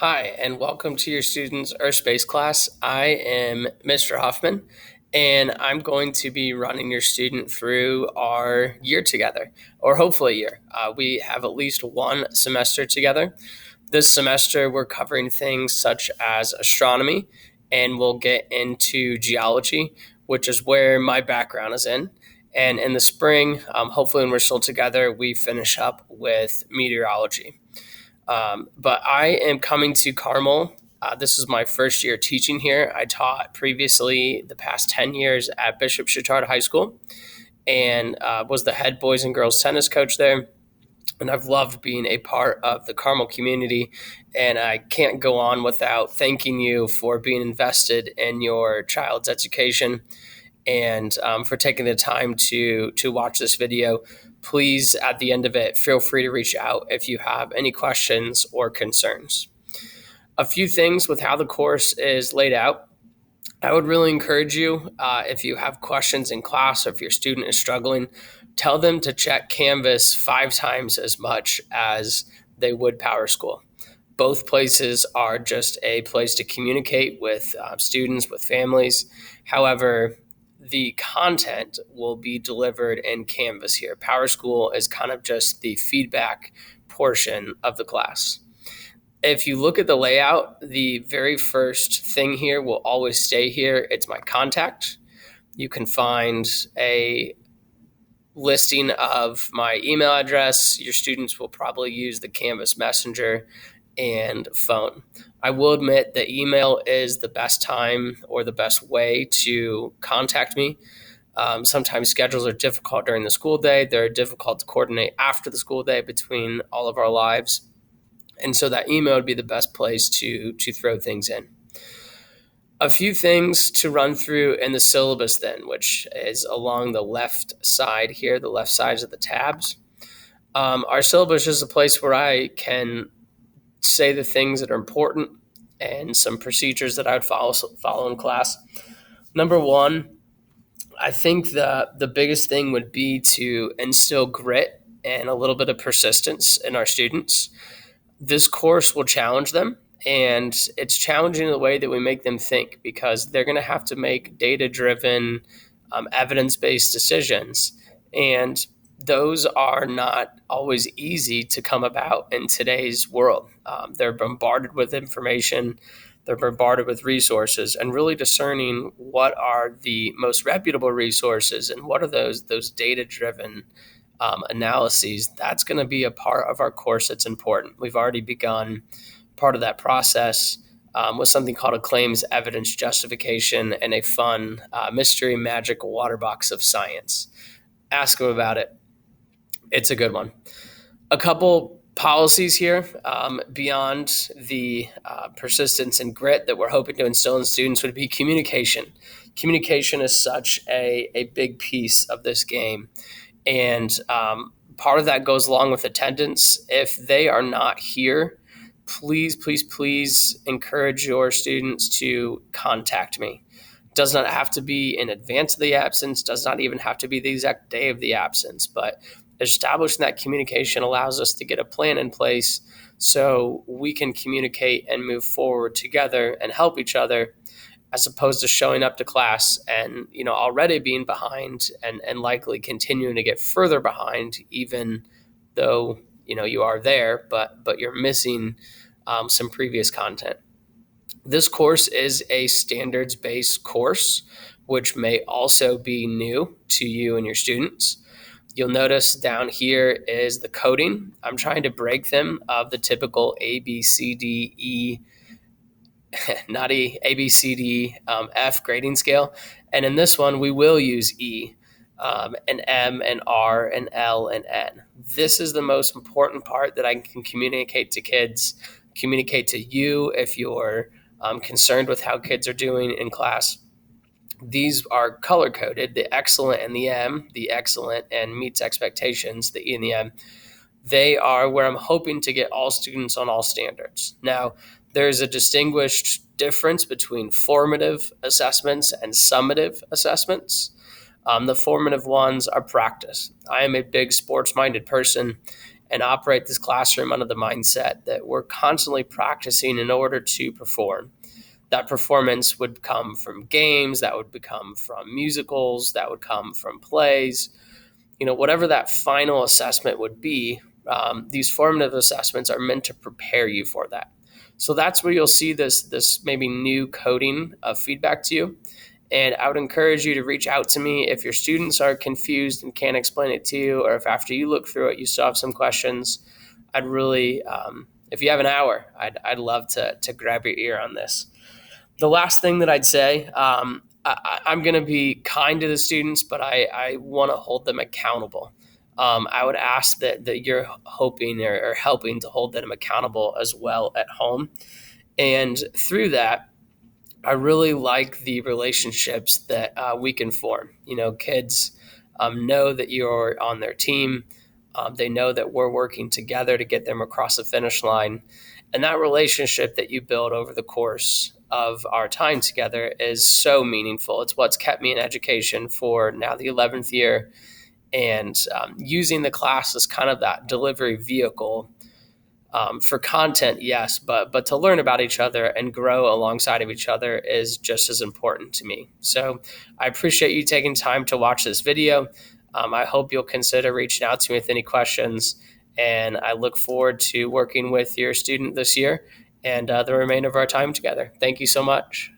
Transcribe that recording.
Hi, and welcome to your students' Earth Space class. I am Mr. Huffman, and I'm going to be running your student through our year together, or hopefully a year. We have at least one semester together. This semester, we're covering things such as astronomy, and we'll get into geology, which is where my background is in. And in the spring, hopefully, when we're still together, we finish up with meteorology. But I am coming to Carmel. This is my first year teaching here. I taught previously the past 10 years at Bishop Chatard High School and was the head boys and girls tennis coach there. And I've loved being a part of the Carmel community. And I can't go on without thanking you for being invested in your child's education and for taking the time to watch this video. Please, at the end of it, feel free to reach out if you have any questions or concerns. A few things with how the course is laid out. I would really encourage you, if you have questions in class or if your student is struggling, tell them to check Canvas 5 times as much as they would Power School. Both places are just a place to communicate with students, with families. However, the content will be delivered in Canvas here. Power School is kind of just the feedback portion of the class. If you look at the layout, the very first thing here will always stay here. It's my contact. You can find a listing of my email address. Your students will probably use the Canvas Messenger and phone. I will admit that email is the best time or the best way to contact me. Sometimes schedules are difficult during the school day. They're difficult to coordinate after the school day between all of our lives. And so that email would be the best place to throw things in. A few things to run through in the syllabus then, which is along the left side here, the left sides of the tabs. Our syllabus is a place where I can say the things that are important and some procedures that I would follow in class. Number one, I think the biggest thing would be to instill grit and a little bit of persistence in our students. This course will challenge them, and it's challenging the way that we make them think because they're going to have to make data driven, evidence based decisions. And those are not always easy to come about in today's world. They're bombarded with information, they're bombarded with resources, and really discerning what are the most reputable resources and what are those data driven analyses. That's going to be a part of our course that's important. We've already begun part of that process with something called a claims evidence justification and a fun mystery magic water box of science. Ask them about it. It's a good one. A couple policies here beyond the persistence and grit that we're hoping to instill in students would be communication. Communication is such a big piece of this game. And part of that goes along with attendance. If they are not here, please encourage your students to contact me. Does not have to be in advance of the absence, does not even have to be the exact day of the absence, but establishing that communication allows us to get a plan in place so we can communicate and move forward together and help each other as opposed to showing up to class and already being behind and likely continuing to get further behind even though you are there but you're missing some previous content. This course is a standards-based course, which may also be new to you and your students. You'll notice down here is the coding. I'm trying to break them of the typical A, B, C, D, E, not A, B, C, D, F grading scale. And in this one, we will use E, and M, and R, and L, and N. This is the most important part that I can communicate to kids, communicate to you if you're concerned with how kids are doing in class. These are color coded, the excellent and the M, the excellent and meets expectations, the E and the M. They are where I'm hoping to get all students on all standards. Now, there's a distinguished difference between formative assessments and summative assessments. The formative ones are practice. I am a big sports-minded person, and operate this classroom under the mindset that we're constantly practicing in order to perform. That performance would come from games, that would come from musicals, that would come from plays. Whatever that final assessment would be, these formative assessments are meant to prepare you for that. So that's where you'll see this maybe new coding of feedback to you. And I would encourage you to reach out to me if your students are confused and can't explain it to you, or if after you look through it, you still have some questions. I'd really, if you have an hour, I'd love to grab your ear on this. The last thing that I'd say, I'm going to be kind to the students, but I want to hold them accountable. I would ask that you're hoping or helping to hold them accountable as well at home. And through that, I really like the relationships that we can form. Kids know that you're on their team. They know that we're working together to get them across the finish line. And that relationship that you build over the course of our time together is so meaningful. It's what's kept me in education for now the 11th year. And using the class as kind of that delivery vehicle for content, yes, but to learn about each other and grow alongside of each other is just as important to me. So I appreciate you taking time to watch this video. I hope you'll consider reaching out to me with any questions, and I look forward to working with your student this year and the remainder of our time together. Thank you so much.